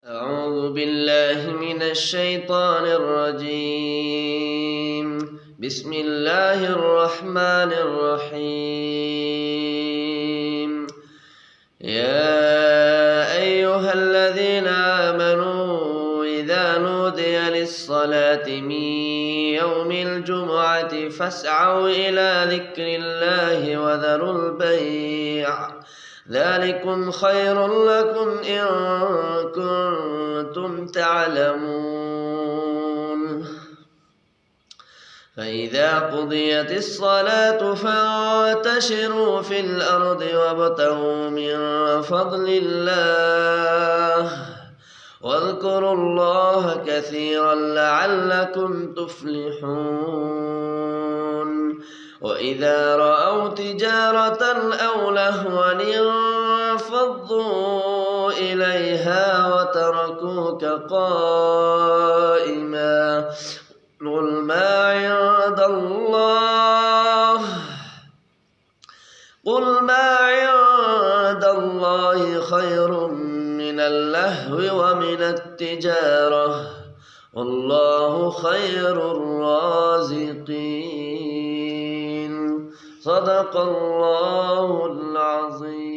أعوذ بالله من الشيطان الرجيم. بسم الله الرحمن الرحيم. يا أيها الذين آمنوا إذا نودي للصلاة من يوم الجمعة فاسعوا إلى ذكر الله وذروا البيع ذلكم خير لكم إن كنتم تعلمون. فإذا قضيت الصلاة فانتشروا في الأرض وابتغوا من فضل الله واذكروا الله كثيرا لعلكم تفلحون. وإذا رأوا تجارة أو لهوا انفضوا إليها وتركوك قائما. قل ما عند الله خير من اللهو ومن التجارة والله خير الرازقين. صدق الله العظيم.